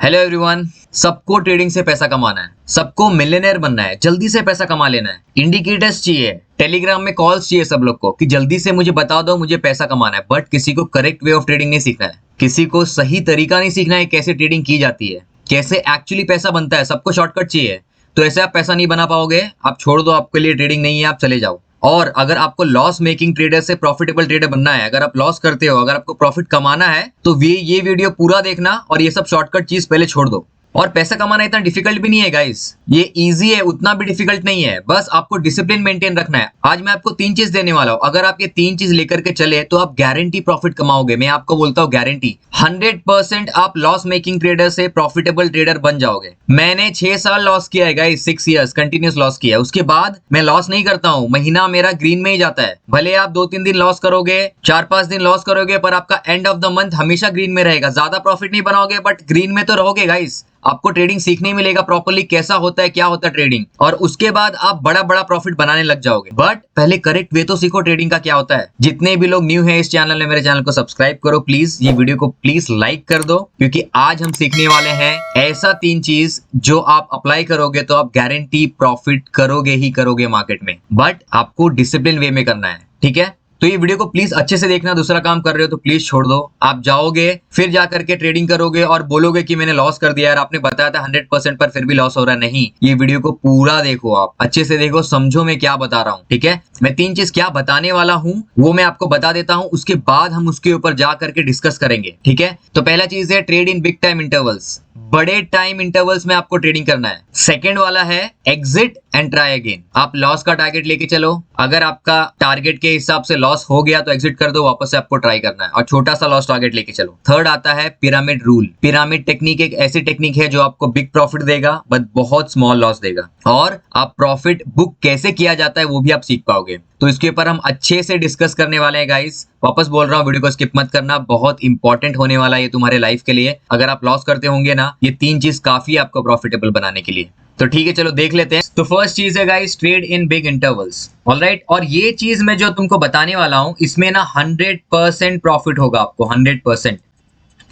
Hello everyone. सबको trading से पैसा कमाना है, सबको मिलियनेयर बनना है, जल्दी से पैसा कमा लेना है। इंडिकेटर्स चाहिए, टेलीग्राम में कॉल्स चाहिए सब लोग को कि जल्दी से मुझे बता दो, मुझे पैसा कमाना है। बट किसी को करेक्ट वे ऑफ ट्रेडिंग नहीं सीखना है, किसी को सही तरीका नहीं सीखना है कैसे ट्रेडिंग की जाती है, कैसे एक्चुअली पैसा बनता है। सबको शॉर्टकट चाहिए, तो ऐसे आप पैसा नहीं बना पाओगे। आप छोड़ दो, आपके लिए ट्रेडिंग नहीं है, आप चले जाओ। और अगर आपको लॉस मेकिंग ट्रेडर से प्रॉफिटेबल ट्रेडर बनना है, अगर आप लॉस करते हो, अगर आपको प्रॉफिट कमाना है, तो ये वीडियो पूरा देखना और ये सब शॉर्टकट चीज पहले छोड़ दो। और पैसा कमाना इतना डिफिकल्ट भी नहीं है गाइस, ये इजी है, उतना भी डिफिकल्ट नहीं है। बस आपको डिसिप्लिन मेंटेन रखना है। आज मैं आपको 3 चीज देने वाला हूं, अगर आप ये 3 चीज लेकर के चले तो आप गारंटी प्रॉफिट कमाओगे। मैं आपको बोलता हूं गारंटी 100% आप लॉस मेकिंग ट्रेडर से प्रॉफिटेबल ट्रेडर बन जाओगे। मैंने 6 साल लॉस किया है गाइस, 6 इयर्स कंटिन्यूस लॉस किया है। उसके बाद मैं लॉस नहीं करता हूं, महीना मेरा ग्रीन में ही जाता है। भले आप 2-3 दिन लॉस करोगे, 4-5 दिन लॉस करोगे, पर आपका एंड ऑफ द मंथ हमेशा ग्रीन में रहेगा। ज्यादा प्रॉफिट नहीं बनाओगे बट ग्रीन में तो रहोगे गाइस। आपको ट्रेडिंग सीखने मिलेगा प्रॉपर्ली, कैसा होता है, क्या होता है ट्रेडिंग, और उसके बाद आप बड़ा बड़ा प्रॉफिट बनाने लग जाओगे। बट पहले करेक्ट वे तो सीखो ट्रेडिंग का क्या होता है। जितने भी लोग न्यू हैं इस चैनल में, मेरे चैनल को सब्सक्राइब करो प्लीज, ये वीडियो को प्लीज लाइक कर दो, क्योंकि आज हम सीखने वाले हैं ऐसा 3 चीज जो आप अप्लाई करोगे तो आप गारंटी प्रॉफिट करोगे ही करोगे मार्केट में। बट आपको डिसिप्लिन वे में करना है, ठीक है। तो ये वीडियो को प्लीज अच्छे से देखना। दूसरा काम कर रहे हो तो प्लीज छोड़ दो। आप जाओगे फिर जाकर के ट्रेडिंग करोगे और बोलोगे कि मैंने लॉस कर दिया यार, आपने बताया था 100% पर फिर भी लॉस हो रहा है। नहीं, ये वीडियो को पूरा देखो, आप अच्छे से देखो, समझो मैं क्या बता रहा हूँ, ठीक है। मैं 3 चीज क्या बताने वाला हूँ वो मैं आपको बता देता हूँ, उसके बाद हम उसके ऊपर जा करके डिस्कस करेंगे, ठीक है। तो पहला चीज है trade in big time intervals, बड़े टाइम इंटरवल्स में आपको ट्रेडिंग करना है। सेकंड वाला है एग्जिट एंड ट्राई अगेन। आप लॉस का टारगेट लेके चलो, अगर आपका टारगेट के हिसाब से लॉस हो गया तो एग्जिट कर दो, वापस से आपको ट्राई करना है और छोटा सा लॉस टारगेट लेके चलो। थर्ड आता है पिरामिड रूल। पिरामिड टेक्निक एक ऐसी टेक्निक है जो आपको बिग प्रॉफिट देगा बट बहुत स्मॉल लॉस देगा, और आप प्रॉफिट बुक कैसे किया जाता है वो भी आप सीख पाओगे। तो इसके ऊपर हम अच्छे से डिस्कस करने वाले हैं गाइस। वापस बोल रहा हूँ, वीडियो को स्किप मत करना, बहुत इंपॉर्टेंट होने वाला है ये तुम्हारे लाइफ के लिए। अगर आप लॉस करते होंगे ना, ये 3 चीज काफी आपको प्रॉफिटेबल बनाने के लिए। तो ठीक है, चलो देख लेते हैं। तो फर्स्ट चीज है guys trade in big intervals, alright. और ये चीज मैं जो तुमको बताने वाला हूँ इसमें ना 100% प्रॉफिट होगा आपको, 100%।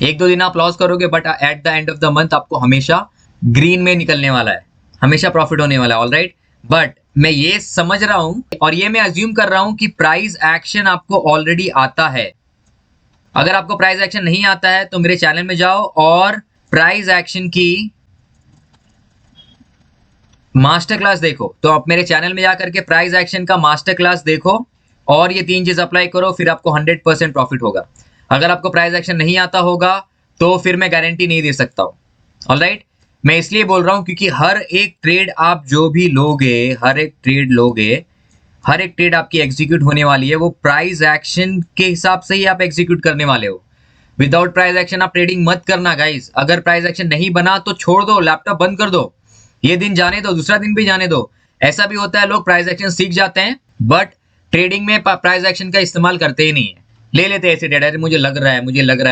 1-2 दिन आप लॉस करोगे but at the end of the month आपको हमेशा ग्रीन में निकलने वाला है, हमेशा प्रॉफिट होने वाला है, ऑलराइट। बट मैं ये समझ रहा हूं और ये मैं अज्यूम कर रहा हूं कि प्राइस एक्शन आपको ऑलरेडी आता है। अगर आपको प्राइस एक्शन नहीं आता है तो मेरे चैनल में जाओ और प्राइस एक्शन की मास्टर क्लास देखो। तो आप मेरे चैनल में जाकर के प्राइस एक्शन का मास्टर क्लास देखो और ये 3 चीज अप्लाई करो, फिर आपको 100% प्रॉफिट होगा। अगर आपको प्राइस एक्शन नहीं आता होगा तो फिर मैं गारंटी नहीं दे सकता हूं, ऑलराइट। मैं इसलिए बोल रहा हूं क्योंकि हर एक ट्रेड आप जो भी लोगे, हर एक ट्रेड आपकी एग्जीक्यूट होने वाली है, वो प्राइस एक्शन के हिसाब से ही आप एग्जीक्यूट करने वाले हो। विदाउट प्राइस एक्शन आप ट्रेडिंग मत करना गाइस। अगर प्राइस एक्शन नहीं बना तो छोड़ दो, लैपटॉप बंद कर दो, ये दिन जाने दो, दूसरा दिन भी जाने दो। ऐसा भी होता है लोग प्राइस एक्शन सीख जाते हैं बट ट्रेडिंग में प्राइस एक्शन का इस्तेमाल करते ही नहीं है। ले लेते हैं ऐसे डेटा, मुझे लग रहा है,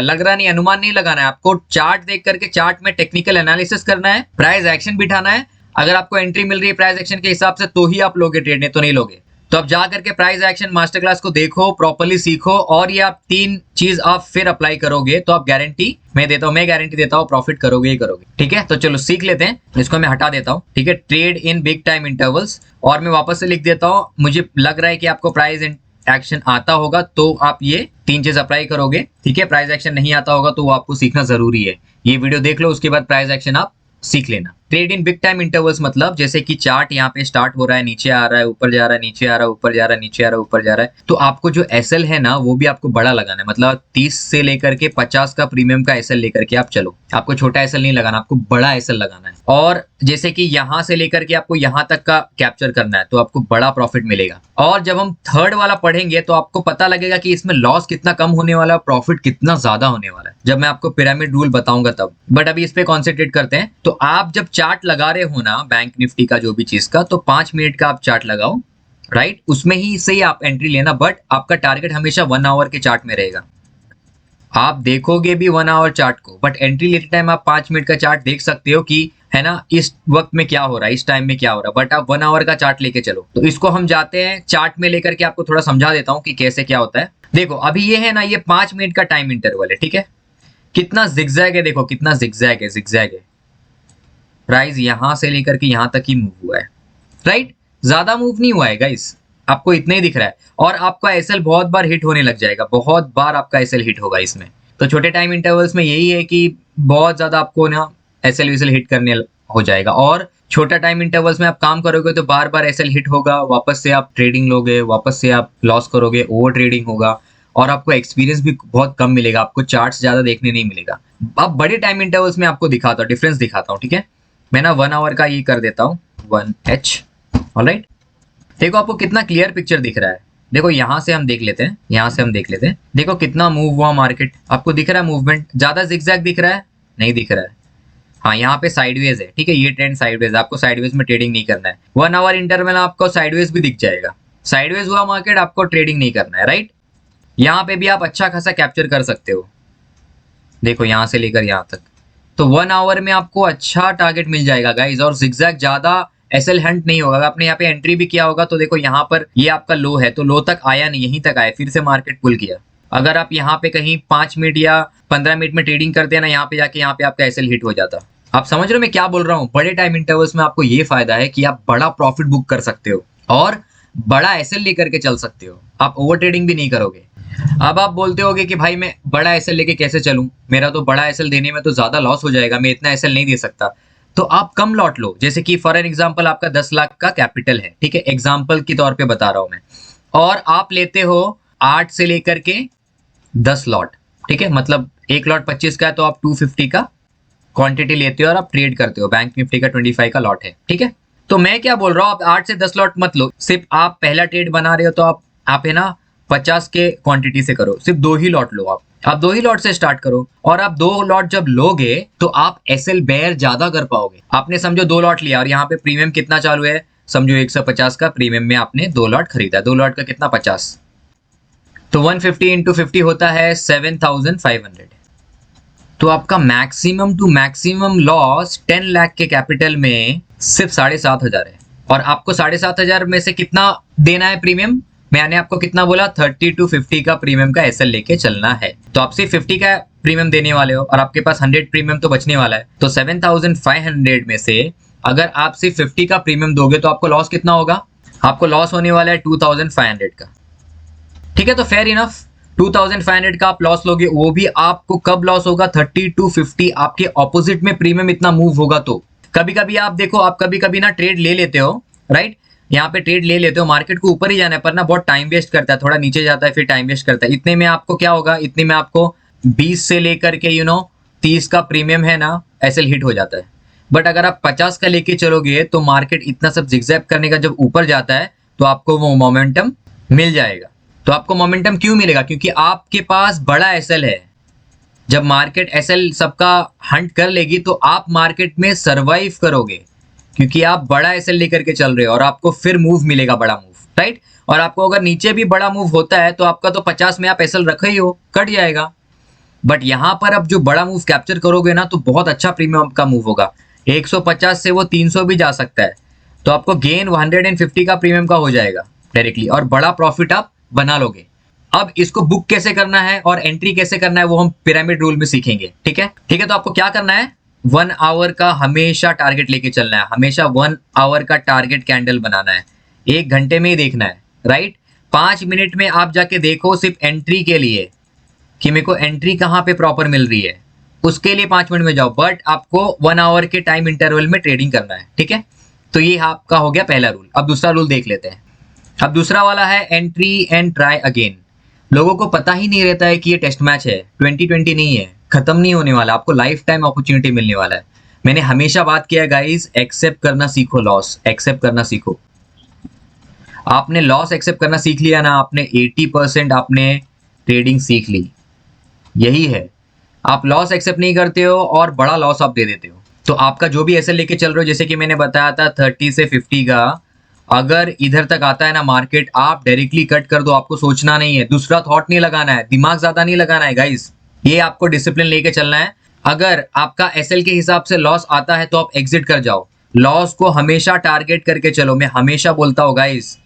लग रहा नहीं, अनुमान नहीं लगाना है आपको। चार्ट देख करके चार्ट में टेक्निकल एनालिसिस करना है, प्राइस एक्शन बिठाना है। अगर आपको एंट्री मिल रही है प्राइस एक्शन के हिसाब से तो ही आप लोगे ट्रेड, नहीं तो नहीं लोगे। तो आप जा करके प्राइस एक्शन मास्टर क्लास को देखो, प्रॉपर्ली सीखो, और ये आप 3 चीज आप फिर अप्लाई करोगे तो आप गारंटी मैं गारंटी देता हूँ प्रॉफिट करोगे ही करोगे, ठीक है। तो चलो सीख लेते हैं, इसको मैं हटा देता हूँ, ठीक है। Trade in big time intervals, और मैं वापस से लिख देता हूँ। मुझे लग रहा है कि आपको प्राइस एक्शन आता होगा तो आप ये 3 चीज अप्लाई करोगे, ठीक है। प्राइस एक्शन नहीं आता होगा तो वो आपको सीखना जरूरी है। ये वीडियो देख लो, उसके बाद प्राइस एक्शन आप सीख लेना। Trade in big time intervals मतलब जैसे कि चार्ट यहाँ पे स्टार्ट हो रहा है, नीचे आ रहा है, ऊपर जा रहा है, नीचे आ रहा है, ऊपर जा रहा है, नीचे आ रहा है, ऊपर जा रहा है, तो आपको जो एसएल है ना वो भी आपको बड़ा लगाना है। मतलब 30 से लेकर के 50 का प्रीमियम का एसएल लेकर के आप चलो। आपको छोटा एसएल नहीं लगाना, आपको बड़ा एसएल लगाना है। और जैसे कि यहां से लेकर के आपको यहां तक का कैप्चर करना है तो आपको बड़ा प्रॉफिट मिलेगा। और जब हम थर्ड वाला पढ़ेंगे तो आपको पता लगेगा कि इसमें लॉस कितना कम होने वाला है, प्रॉफिट कितना ज्यादा होने वाला है, जब मैं आपको पिरामिड रूल बताऊंगा तब। बट अभी इस पे कॉन्सेंट्रेट करते हैं। तो आप जब चार्ट लगा रहे हो ना बैंक निफ्टी का जो भी चीज का, तो 5 मिनट का आप चार्ट लगाओ, राइट। उसमें ही से ही आप एंट्री लेना, बट आपका टारगेट हमेशा 1 आवर के चार्ट में रहेगा। आप देखोगे भी 1 आवर चार्ट को, बट एंट्री लेते टाइम आप 5 मिनट का चार्ट देख सकते हो कि है ना इस वक्त में क्या हो रहा है, इस टाइम में क्या हो रहा है। बट आप 1 आवर का चार्ट लेके चलो। तो इसको हम जाते हैं चार्ट में लेकर के, आपको थोड़ा समझा देता हूं कि कैसे क्या होता है। देखो अभी ये है ना, ये 5 मिनट का टाइम इंटरवल है, ठीक है। कितना जिगजैग है, देखो कितना जिगजैग है, जिगजैग है। प्राइस यहां से लेकर के यहां तक ही मूव हुआ है, राइट? ज्यादा मूव नहीं हुआ है गाइस, आपको इतना ही दिख रहा है। और आपका एसएल बहुत बार हिट होने लग जाएगा, बहुत बार आपका एसएल हिट होगा इसमें। तो छोटे टाइम इंटरवल्स में यही है कि बहुत ज्यादा आपको ना एसएल विसल हिट करने हो जाएगा। और छोटा टाइम इंटरवल्स में आप काम करोगे तो बार बार एसएल हिट होगा, वापस से आप ट्रेडिंग लोगे, वापस से आप लॉस करोगे, ओवर ट्रेडिंग होगा, और आपको एक्सपीरियंस भी बहुत कम मिलेगा, आपको चार्ट्स ज्यादा देखने नहीं मिलेगा। अब बड़े टाइम इंटरवल्स में आपको दिखाता हूँ, डिफरेंस दिखाता हूँ, ठीक है? मैं ना 1 आवर का ये कर देता हूँ, 1H। ऑलराइट, देखो आपको कितना क्लियर पिक्चर दिख रहा है। देखो यहां से हम देख लेते हैं, यहां से हम देख लेते हैं, देखो कितना मूव हुआ मार्केट, आपको दिख रहा है मूवमेंट? ज्यादा जिगजैग दिख रहा है? नहीं दिख रहा है। हाँ, यहाँ पे साइडवेज है, ठीक है, ये ट्रेंड साइडवेज, आपको साइडवेज में ट्रेडिंग नहीं करना है। 1 आवर इंटरवल आपको साइडवेज भी दिख जाएगा, साइडवेज हुआ मार्केट, आपको ट्रेडिंग नहीं करना है, राइट? यहाँ पे भी आप अच्छा खासा कैप्चर कर सकते हो, देखो यहाँ से लेकर यहाँ तक। तो 1 आवर में आपको अच्छा टारगेट मिल जाएगा गाइज, और जिगजैग ज्यादा एसएल हंट नहीं होगा। आपने यहाँ पे एंट्री भी किया होगा तो देखो यहाँ पर ये आपका लो है, तो लो तक आया नहीं, यहीं तक आया, फिर से मार्केट पुल किया। अगर आप यहाँ पे कहीं 5 मिनट या 15 मिनट में ट्रेडिंग करते हैं ना, यहाँ पे जाके यहाँ पे आपका एसएल हिट हो जाता। आप समझ रहे हो मैं क्या बोल रहा हूँ? बड़े टाइम इंटरवल्स में आपको ये फायदा है कि आप बड़ा प्रॉफिट बुक कर सकते हो और बड़ा एसएल लेकर के चल सकते हो, आप ओवर ट्रेडिंग भी नहीं करोगे। अब आप बोलते होगे कि भाई मैं बड़ा एसएल लेके कैसे चलूं, मेरा तो बड़ा एसएल देने में तो ज्यादा लॉस हो जाएगा, मैं इतना एसएल नहीं दे सकता। तो आप कम लॉट लो, जैसे कि फॉर एन एग्जांपल आपका 10 लाख का कैपिटल है, ठीक है, एग्जांपल के तौर पे बता रहा हूं मैं, और आप लेते हो 8 से लेकर के 10 लॉट, ठीक है, मतलब एक लॉट 25 का है तो आप 250 का क्वांटिटी लेते हो और आप ट्रेड करते हो, बैंक निफ्टी का 25 का लॉट है, ठीक है। तो मैं क्या बोल रहा हूँ, आप 8 से 10 लॉट मत लो, सिर्फ आप पहला ट्रेड बना रहे हो तो आप है ना 50 के क्वांटिटी से करो, सिर्फ 2 ही लॉट लो, आप 2 ही लॉट से स्टार्ट करो। और आप 2 लॉट जब लोगे तो आप एसएल बेयर ज्यादा कर पाओगे। आपने समझो 2 लॉट लिया और यहाँ पे प्रीमियम कितना चालू है, समझो 150 का प्रीमियम में आपने 2 लॉट खरीदा, 2 लॉट का कितना 50, तो 150 इंटू 50 होता है 7500। तो आपका maximum to maximum loss 10 lakh के कैपिटल में सिर्फ 7,500 है। और आपको 7,500 में से कितना देना है प्रीमियम? मैंने आपको कितना बोला, 30 to 50 का प्रीमियम का एसएल लेके चलना है। तो आप सिर्फ 50 का प्रीमियम देने वाले हो और आपके पास 100 प्रीमियम तो बचने वाला है। तो 7,500 में से अगर आप सिर्फ 50 का प्रीमियम दोगे तो आपको लॉस कितना होगा? आपको लॉस होने वाला है 2,500 का, ठीक है। तो फेयर इनफ, 2,500 का आप लॉस लोगे, वो भी आपको कब लॉस होगा? 30 to 50 आपके ऑपोजिट में प्रीमियम इतना मूव होगा। तो कभी कभी आप देखो, आप कभी कभी ना ट्रेड ले लेते हो, राइट, यहाँ पे ट्रेड ले लेते हो, मार्केट को ऊपर ही जाना है पर ना बहुत टाइम वेस्ट करता है, थोड़ा नीचे जाता है फिर टाइम वेस्ट करता है। इतने में आपको क्या होगा, इतने में आपको 20 से लेकर के 30 का प्रीमियम है ना एसएल हिट हो जाता है। बट अगर आप 50 का लेके चलोगे तो मार्केट इतना सब जिगजैग करने का जब ऊपर जाता है तो आपको वो मोमेंटम मिल जाएगा। तो आपको मोमेंटम क्यों मिलेगा? क्योंकि आपके पास बड़ा एसएल है। जब मार्केट एसएल सबका हंट कर लेगी तो आप मार्केट में सरवाइव करोगे, क्योंकि आप बड़ा एसएल लेकर के चल रहे हो और आपको फिर मूव मिलेगा, बड़ा मूव, राइट। और आपको अगर नीचे भी बड़ा मूव होता है तो आपका तो 50 में आप एसएल रखे ही हो, कट जाएगा। बट यहां पर अब जो बड़ा मूव कैप्चर करोगे ना तो बहुत अच्छा प्रीमियम का मूव होगा, 150 से वो 300 भी जा सकता है। तो आपको गेन 150 का प्रीमियम का हो जाएगा डायरेक्टली, और बड़ा प्रॉफिट आप बना लोगे। अब इसको बुक कैसे करना है और एंट्री कैसे करना है वो हम पिरामिड रूल में सीखेंगे, ठीक है। ठीक है, तो आपको क्या करना है, 1 आवर का हमेशा टारगेट लेके चलना है, हमेशा 1 आवर का टारगेट कैंडल बनाना है, 1 घंटे में ही देखना है, राइट। 5 मिनट में आप जाके देखो सिर्फ एंट्री के लिए कि मेरे को एंट्री कहाँ पे प्रॉपर मिल रही है, उसके लिए 5 मिनट में जाओ, बट आपको 1 आवर के टाइम इंटरवल में ट्रेडिंग करना है, ठीक है। तो ये आपका हो गया पहला रूल। अब दूसरा रूल देख लेते हैं। अब दूसरा वाला है एंट्री एंड ट्राई अगेन। लोगों को पता ही नहीं रहता है कि ये टेस्ट मैच है, 2020 नहीं है, खत्म नहीं होने वाला, आपको लाइफ टाइम अपॉर्चुनिटी मिलने वाला है। मैंने हमेशा बात किया गाइस, एक्सेप्ट करना सीखो, लॉस एक्सेप्ट करना सीखो। आपने लॉस एक्सेप्ट करना सीख लिया ना, आपने 80% आपने ट्रेडिंग सीख ली। यही है, आप लॉस एक्सेप्ट नहीं करते हो और बड़ा लॉस आप दे देते हो। तो आपका जो भी एसएल लेके चल रहे हो, जैसे कि मैंने बताया था 30 से 50 का, अगर इधर तक आता है ना मार्केट, आप डायरेक्टली कट कर दो, आपको सोचना नहीं है, दूसरा थॉट नहीं लगाना है, दिमाग ज्यादा नहीं लगाना है गाइस, ये आपको डिसिप्लिन लेके चलना है। अगर आपका एसएल के हिसाब से लॉस आता है तो आप एग्जिट कर जाओ, लॉस को हमेशा टारगेट करके चलो। मैं हमेशा बोलता हूँ गाइस,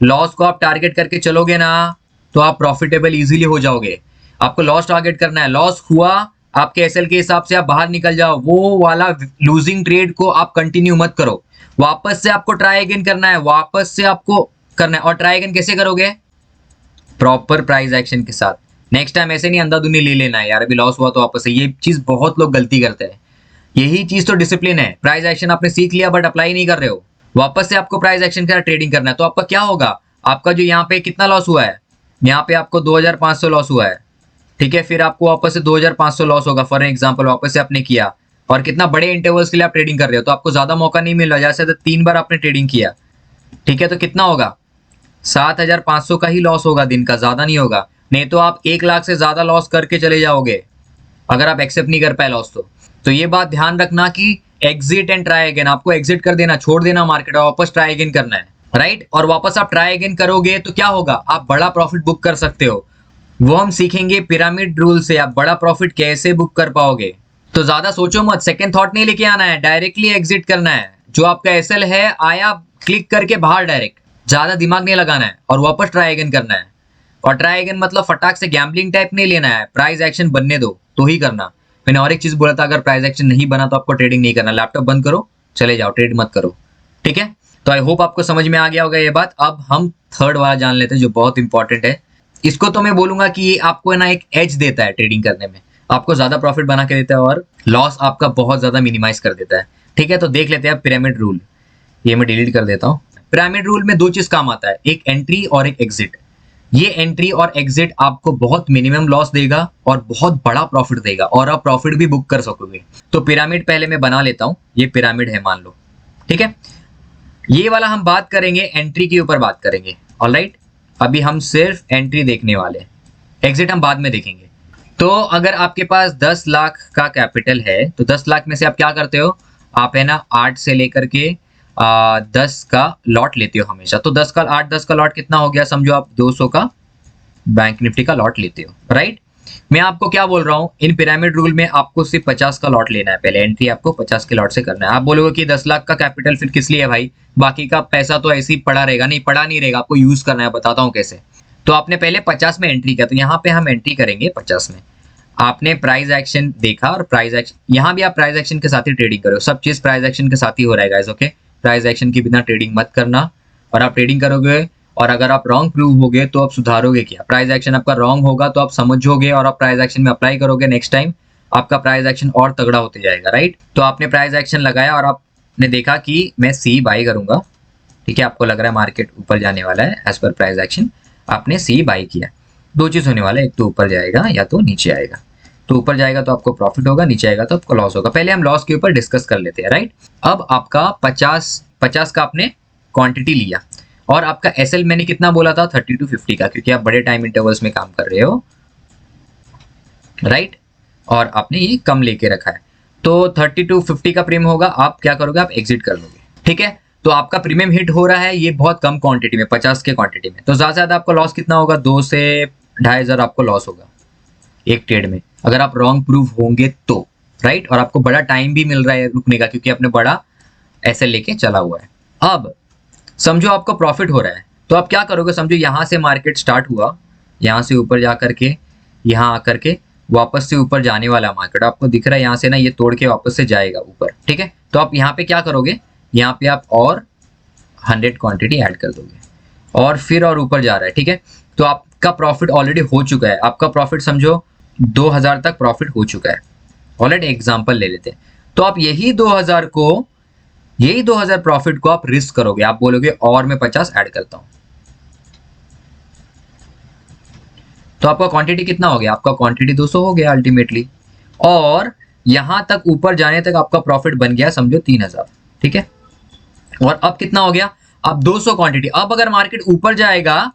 लॉस को आप टारगेट करके चलोगे ना तो आप प्रॉफिटेबल इजीली हो जाओगे। आपको लॉस टारगेट करना है, लॉस हुआ आपके एसएल के हिसाब से आप बाहर निकल जाओ, वो वाला लूजिंग ट्रेड को आप कंटिन्यू मत करो। वापस से आपको ट्राई अगेन करना है, वापस से आपको करना है। और ट्राई अगेन कैसे करोगे? प्रॉपर प्राइस एक्शन के साथ। नेक्स्ट टाइम ऐसे नहीं अंधाधुंधी ले लेना है यार, अभी लॉस हुआ तो वापस से, ये चीज बहुत लोग गलती करते हैं। यही चीज तो डिसिप्लिन है। प्राइस एक्शन आपने सीख लिया बट अप्लाई नहीं कर रहे हो, वापस से आपको प्राइस एक्शन के साथ ट्रेडिंग करना है। तो आपका क्या होगा? आपका जो यहाँ पे कितना लॉस हुआ है, यहाँ पे आपको 2500 लॉस हुआ है, ठीक है। फिर आपको वापस से 2500 लॉस होगा फॉर एग्जांपल, वापस से आपने किया, और कितना बड़े इंटरवल्स के लिए आप ट्रेडिंग कर रहे हो, तो आपको ज्यादा मौका नहीं मिल रहा। जैसे 3 बार आपने ट्रेडिंग किया, ठीक है, तो कितना होगा? 7500 का ही लॉस होगा दिन का, ज्यादा नहीं होगा। नहीं तो आप 1 लाख से ज्यादा लॉस करके चले जाओगे अगर आप एक्सेप्ट नहीं कर पाए लॉस। तो ये बात ध्यान रखना कि एग्जिट एंड ट्राई अगेन, आपको एग्जिट कर देना, छोड़ देना मार्केट और वापस ट्राई अगेन करना है, राइट। और वापस आप ट्राई अगेन करोगे तो क्या होगा? आप बड़ा प्रॉफिट बुक कर सकते हो। वो हम सीखेंगे पिरामिड रूल से, आप बड़ा प्रॉफिट कैसे बुक कर पाओगे। तो ज्यादा सोचो मत, सेकंड थॉट नहीं लेके आना है, डायरेक्टली एग्जिट करना है। जो आपका एसएल है आया, क्लिक करके बाहर डायरेक्ट, ज्यादा दिमाग नहीं लगाना है और वापस ट्राई अगेन करना है। और ट्राई अगेन मतलब फटाक से गैम्बलिंग टाइप नहीं लेना है, प्राइस एक्शन बनने दो तो ही करना। मैंने और एक चीज बोला था, अगर प्राइस एक्शन नहीं बना तो आपको ट्रेडिंग नहीं करना, लैपटॉप बंद करो, चले जाओ, ट्रेड मत करो, ठीक है। तो आई होप आपको समझ में आ गया होगा ये बात। अब हम थर्ड वाला जान लेते हैं जो बहुत इंपॉर्टेंट है। इसको तो मैं बोलूंगा कि ये आपको ना एक एज देता है ट्रेडिंग करने में, आपको ज्यादा प्रॉफिट बना के देता है और लॉस आपका बहुत ज्यादा मिनिमाइज कर देता है, ठीक है। तो देख लेते हैं पिरामिड रूल। ये मैं डिलीट कर देता हूँ। पिरामिड रूल में 2 चीज काम आता है, एक एंट्री और एक एग्जिट। ये एंट्री और एग्जिट आपको बहुत मिनिमम लॉस देगा और बहुत बड़ा प्रॉफिट देगा, और आप प्रॉफिट भी बुक कर सकोगे। तो पिरामिड पहले मैं बना लेता हूं, ये पिरामिड है मान लो, ठीक है। ये वाला हम बात करेंगे, एंट्री के ऊपर बात करेंगे, ऑलराइट। अभी हम सिर्फ एंट्री देखने वाले, एग्जिट हम बाद में देखेंगे। तो अगर आपके पास 10 लाख का कैपिटल है तो 10 लाख में से आप क्या करते हो? आप है ना 8 से लेकर के 10 का लॉट लेते हो हमेशा। तो 10 का लॉट कितना हो गया? समझो आप 200 का बैंक निफ्टी का लॉट लेते हो, राइट। मैं आपको क्या बोल रहा हूँ, इन पिरामिड रूल में आपको सिर्फ 50 का लॉट लेना है। पहले एंट्री आपको 50 के लॉट से करना है। आप बोलोगे कि 10 लाख का कैपिटल फिर किस लिए है भाई, बाकी का पैसा तो ऐसे ही पड़ा रहेगा। नहीं, पड़ा नहीं रहेगा, आपको यूज करना है, बताता हूँ कैसे। तो आपने पहले 50 में एंट्री किया, तो यहाँ पे हम एंट्री करेंगे 50 में। आपने प्राइस एक्शन देखा, और प्राइस एक्शन यहाँ भी आप प्राइस एक्शन के साथ ही ट्रेडिंग करो, सब चीज प्राइस एक्शन के साथ ही हो रहा है गाइस, ओके। प्राइस एक्शन के बिना ट्रेडिंग मत करना, और आप ट्रेडिंग करोगे और अगर आप रॉन्ग प्रूव होगे तो आप सुधारोगे क्या? प्राइस एक्शन आपका रॉन्ग होगा तो आप समझोगे और आप प्राइस एक्शन में अप्लाई करोगे, नेक्स्ट टाइम आपका प्राइस एक्शन और तगड़ा होते जाएगा, राइट। तो आपने प्राइस एक्शन लगाया और आपने देखा कि मैं सी बाई करूंगा, ठीक है। आपको लग रहा है मार्केट ऊपर जाने वाला है एज पर प्राइस एक्शन, आपने सी बाई किया। 2 चीज होने वाला है, एक तो ऊपर जाएगा या तो नीचे आएगा। तो ऊपर जाएगा तो आपको प्रॉफिट होगा, नीचे आएगा तो आपको लॉस होगा। पहले हम लॉस के ऊपर डिस्कस कर लेते हैं, राइट। अब आपका 50 का आपने क्वांटिटी लिया, और आपका एसएल मैंने कितना बोला था? 30 to 50 का, क्योंकि आप बड़े टाइम इंटरवल्स में काम कर रहे हो, राइट। और आपने ये कम लेके रखा है, तो 30 to 50 का प्रीमियम होगा। आप क्या करोगे? आप एग्जिट कर लोगे, ठीक है। तो आपका प्रीमियम हिट हो रहा है, ये बहुत कम क्वांटिटी में, 50 के क्वांटिटी में। तो ज्यादा से ज्यादा आपका लॉस कितना होगा? 2 से 2500 आपको लॉस होगा एक ट्रेड में, अगर आप रॉन्ग प्रूव होंगे तो, राइट। और आपको बड़ा टाइम भी मिल रहा है रुकने का, क्योंकि आपने बड़ा एसएल लेके चला हुआ है। अब समझो आपको प्रॉफिट हो रहा है, तो आप क्या करोगे? समझो यहां से मार्केट स्टार्ट हुआ, यहां से ऊपर जा करके यहां आकर के वापस से ऊपर जाने वाला मार्केट आपको दिख रहा है, यहां से ना ये तोड़ के वापस से जाएगा ऊपर, ठीक है। तो आप यहाँ पे क्या करोगे? यहाँ पे आप और 100 क्वांटिटी ऐड कर दोगे, और फिर और ऊपर जा रहा है, ठीक है। तो आपका प्रॉफिट ऑलरेडी हो चुका है, आपका प्रॉफिट समझो 2000 तक प्रॉफिट हो चुका है ऑलरेडी। एग्जाम्पल ले लेते हैं, तो आप यही 2000 प्रॉफिट को आप रिस्क करोगे, आप बोलोगे और मैं 50 ऐड करता हूं। तो आपका क्वांटिटी कितना हो गया? आपका क्वांटिटी 200 हो गया अल्टीमेटली, और यहां तक ऊपर जाने तक आपका प्रॉफिट बन गया समझो 3000, ठीक है। और अब कितना हो गया? अब 200 क्वांटिटी। अब अगर मार्केट ऊपर जाएगा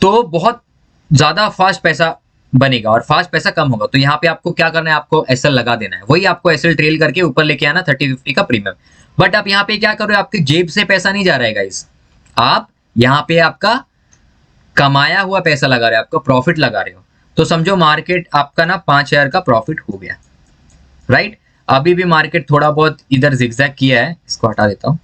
तो बहुत ज्यादा फास्ट पैसा बनेगा और फास्ट पैसा कम होगा। तो यहाँ पे आपको क्या करना है? आपको एसएल लगा देना है, वही आपको एसएल ट्रेल करके ऊपर लेके आना 30-50 का प्रीमियम। बट आप यहाँ पे क्या कर रहे हो? आपकी जेब से पैसा नहीं जा रहा है गाइस, आप यहाँ पे आपका कमाया हुआ पैसा लगा रहे हो, आपका प्रॉफिट लगा रहे हो। तो समझो मार्केट आपका ना 5000 का प्रॉफिट हो गया, राइट। अभी भी मार्केट थोड़ा बहुत इधर जिगजैग किया है, इसको हटा देता हूं।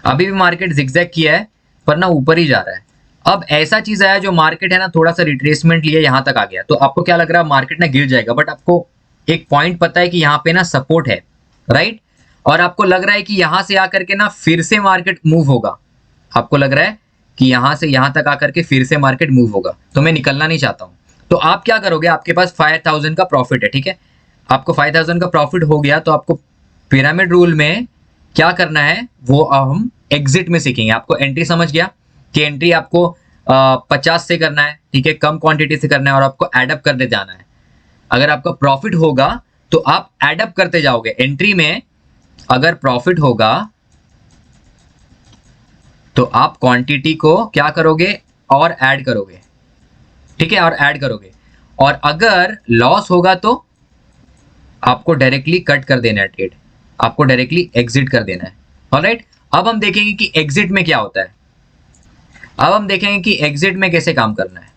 अभी भी मार्केट जिगजैग किया है पर ना ऊपर ही जा रहा है, अब ऐसा चीज आया जो मार्केट है ना थोड़ा सा रिट्रेसमेंट लिए यहां तक आ गया, तो आपको क्या लग रहा है मार्केट ना गिर जाएगा, बट आपको एक पॉइंट पता है कि यहाँ पे ना सपोर्ट है, राइट। और आपको लग रहा है कि यहां से आकर के ना फिर से मार्केट मूव होगा, आपको लग रहा है कि यहां से यहां तक आकर के फिर से मार्केट मूव होगा, तो मैं निकलना नहीं चाहता हूं। तो आप क्या करोगे, आपके पास 5000 का प्रॉफिट है, ठीक है, आपको 5000 का प्रॉफिट हो गया, तो आपको पिरामिड रूल में क्या करना है वो हम एग्जिट में सीखेंगे। आपको एंट्री समझ गया कि एंट्री आपको 50 से करना है, ठीक है, कम क्वांटिटी से करना है और आपको एडअप करते जाना है। अगर आपका प्रॉफिट होगा तो आप एडअप करते जाओगे। एंट्री में अगर प्रॉफिट होगा तो आप क्वांटिटी को क्या करोगे और ऐड करोगे, ठीक है, और ऐड करोगे। और अगर लॉस होगा तो आपको डायरेक्टली कट कर देना है ट्रेड, आपको डायरेक्टली एग्जिट कर देना है। ऑलराइट, अब हम देखेंगे कि एग्जिट में क्या होता है। अब हम देखेंगे कि एग्जिट में कैसे काम करना है।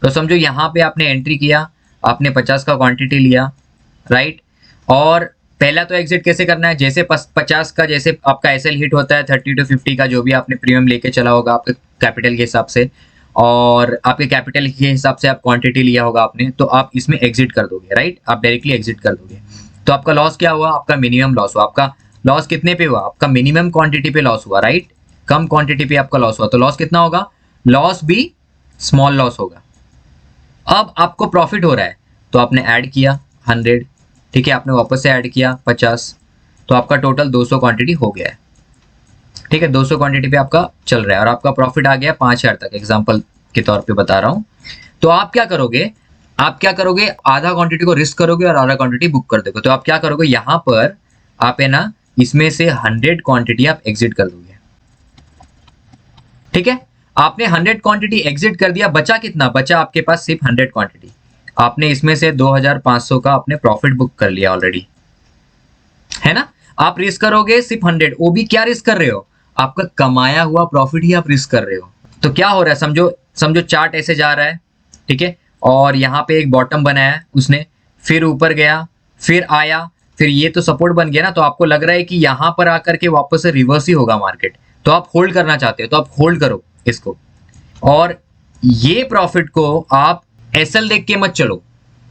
तो समझो यहां पे आपने एंट्री किया, आपने 50 का क्वांटिटी लिया, राइट, और पहला तो एग्जिट कैसे करना है, जैसे 50 का जैसे आपका एसएल हिट होता है 30 to 50 का, जो भी आपने प्रीमियम लेके चला होगा आपके कैपिटल के हिसाब से, और आपके कैपिटल के हिसाब से आप क्वांटिटी लिया होगा आपने, तो आप इसमें एग्जिट कर दोगे, राइट, आप डायरेक्टली एग्जिट कर दोगे। तो आपका लॉस क्या हुआ, आपका मिनिमम लॉस हुआ। आपका लॉस कितने पे हुआ, आपका मिनिमम क्वांटिटी पे लॉस हुआ, राइट, कम क्वांटिटी पे आपका लॉस हुआ, तो लॉस कितना होगा, लॉस भी स्मॉल लॉस होगा। अब आपको प्रॉफिट हो रहा है तो आपने ऐड किया 100, ठीक है, आपने वापस से ऐड किया 50, तो आपका टोटल 200 क्वांटिटी हो गया है, ठीक है, 200 क्वांटिटी पे आपका चल रहा है और आपका प्रॉफिट आ गया 5000 तक, एग्जांपल के तौर पे बता रहा हूँ। तो आप क्या करोगे, आप क्या करोगे, आधा क्वांटिटी को रिस्क करोगे और आधा क्वांटिटी बुक कर दोगे। तो आप क्या करोगे, यहाँ पर आप है ना इसमें से 100 क्वांटिटी आप एग्जिट कर दोगे, ठीक है। आपने 100 क्वांटिटी एग्जिट कर दिया, बचा कितना, बचा आपके पास सिर्फ 100 क्वांटिटी। आपने इसमें से 2500 का आपने प्रॉफिट बुक कर लिया ऑलरेडी, है ना। आप रिस्क करोगे सिर्फ 100, वो भी क्या रिस्क कर रहे हो, आपका कमाया हुआ प्रॉफिट ही आप रिस्क कर रहे हो। तो क्या हो रहा है, समझो समझो चार्ट ऐसे जा रहा है, ठीक है, और यहाँ पे एक बॉटम बनाया है उसने, फिर ऊपर गया, फिर आया, फिर ये तो सपोर्ट बन गया ना, तो आपको लग रहा है कि यहाँ पर आकर के वापस से रिवर्स ही होगा मार्केट, तो आप होल्ड करना चाहते हो, तो आप होल्ड करो इसको। और ये प्रॉफिट को आप एसएल देख के मत चलो,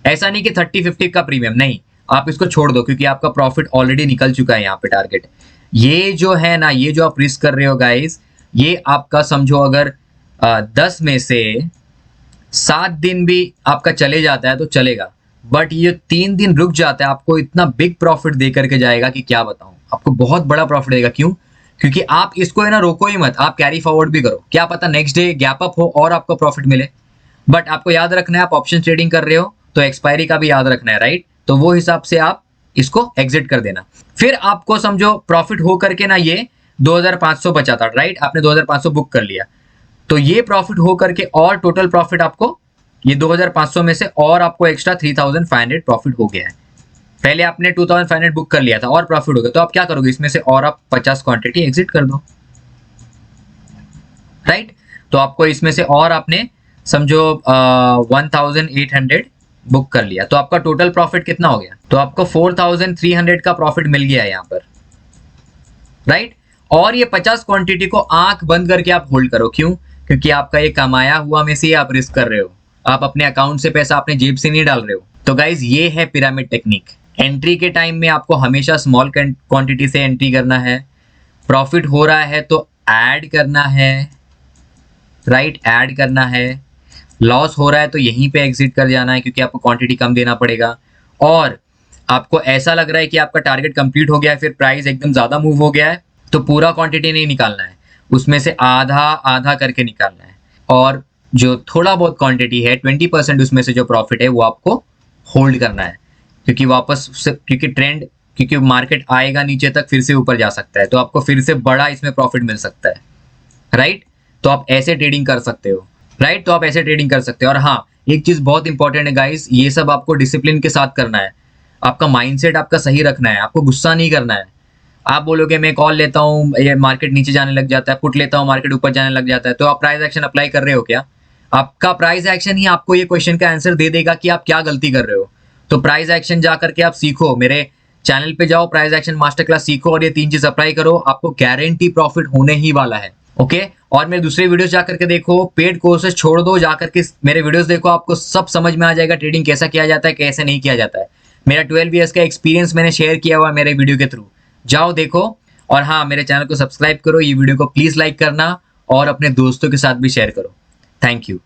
ऐसा नहीं कि 30-50 का प्रीमियम, नहीं, आप इसको छोड़ दो, क्योंकि आपका प्रॉफिट ऑलरेडी निकल चुका है यहाँ पे टारगेट। ये जो है ना, ये जो आप रिस्क कर रहे हो गाइस, ये आपका समझो अगर 10 में से 7 दिन भी आपका चले जाता है तो चलेगा, बट ये 3 दिन रुक जाता है, आपको इतना बिग प्रॉफिट दे करके जाएगा कि क्या बताऊं, आपको बहुत बड़ा प्रॉफिट देगा। क्यों, क्योंकि आप इसको है ना रोको ही मत, आप कैरी फॉरवर्ड भी करो, क्या पता नेक्स्ट डे गैप अप हो और आपको प्रॉफिट मिले। बट आपको याद रखना है, आप ऑप्शन ट्रेडिंग कर रहे हो तो एक्सपायरी का भी याद रखना है, राइट, तो वो हिसाब से आप इसको एग्जिट कर देना। फिर आपको समझो प्रॉफिट हो करके ना ये 2500 बचा था, राइट, आपने 2500 बुक कर लिया, तो ये प्रॉफिट हो करके और टोटल प्रॉफिट आपको ये 2500 में से और आपको एक्स्ट्रा 3500 प्रॉफिट हो गया है। पहले आपने 2500 बुक कर लिया था और प्रॉफिट हो गया, तो आप क्या करोगे, इसमें से और आप 50 क्वांटिटी एग्जिट कर दो, राइट। तो आपको इसमें से और आपने समझो 1800 बुक कर लिया, तो आपका टोटल प्रॉफिट कितना हो गया, तो आपको 4300 का प्रॉफिट मिल गया है यहाँ पर, राइट। और ये 50 क्वांटिटी को आंख बंद करके आप होल्ड करो, क्यों, क्योंकि आपका ये कमाया हुआ में से आप रिस्क कर रहे हो, आप अपने अकाउंट से पैसा अपने जेब से नहीं डाल रहे हो। तो गाइज ये है पिरामिड टेक्निक। एंट्री के टाइम में आपको हमेशा स्मॉल क्वांटिटी से एंट्री करना है, प्रॉफिट हो रहा है तो ऐड करना है, राइट, ऐड करना है, लॉस हो रहा है तो यहीं पे एग्जिट कर जाना है, क्योंकि आपको क्वांटिटी कम देना पड़ेगा। और आपको ऐसा लग रहा है कि आपका टारगेट कंप्लीट हो गया है, फिर प्राइस एकदम ज्यादा मूव हो गया है, तो पूरा क्वांटिटी नहीं निकालना है, उसमें से आधा आधा करके निकालना है, और जो थोड़ा बहुत क्वांटिटी है 20% उसमें से जो प्रॉफिट है वो आपको होल्ड करना है, क्योंकि वापस से, क्योंकि ट्रेंड, क्योंकि मार्केट आएगा नीचे तक फिर से ऊपर जा सकता है, तो आपको फिर से बड़ा इसमें प्रॉफिट मिल सकता है, राइट। तो आप ऐसे ट्रेडिंग कर सकते हो, राइट, तो आप ऐसे ट्रेडिंग कर सकते हो। और हाँ, एक चीज बहुत इंपॉर्टेंट है गाइस, ये सब आपको डिसिप्लिन के साथ करना है, आपका माइंडसेट आपका सही रखना है, आपको गुस्सा नहीं करना है। आप बोलोगे मैं कॉल लेता हूँ, ये मार्केट नीचे जाने लग जाता है, पुट लेता हूँ मार्केट ऊपर जाने लग जाता है, तो आप प्राइस एक्शन अप्लाई कर रहे हो क्या, आपका प्राइस एक्शन ही आपको ये क्वेश्चन का आंसर दे देगा कि आप क्या गलती कर रहे हो। तो प्राइस एक्शन जा करके आप सीखो, मेरे चैनल पे जाओ, प्राइस एक्शन मास्टर क्लास सीखो और ये 3 चीज अप्लाई करो, आपको गारंटी प्रॉफिट होने ही वाला है, ओके। और मेरे दूसरे वीडियोस जा करके देखो, पेड कोर्सेज छोड़ दो, जा करके मेरे वीडियोस देखो, आपको सब समझ में आ जाएगा ट्रेडिंग कैसा किया जाता है, कैसे नहीं किया जाता है। मेरा 12 ईयर्स का एक्सपीरियंस मैंने शेयर किया हुआ है मेरे वीडियो के थ्रू, जाओ देखो। और हाँ, मेरे चैनल को सब्सक्राइब करो, ये वीडियो को प्लीज लाइक करना और अपने दोस्तों के साथ भी शेयर करो। Thank you.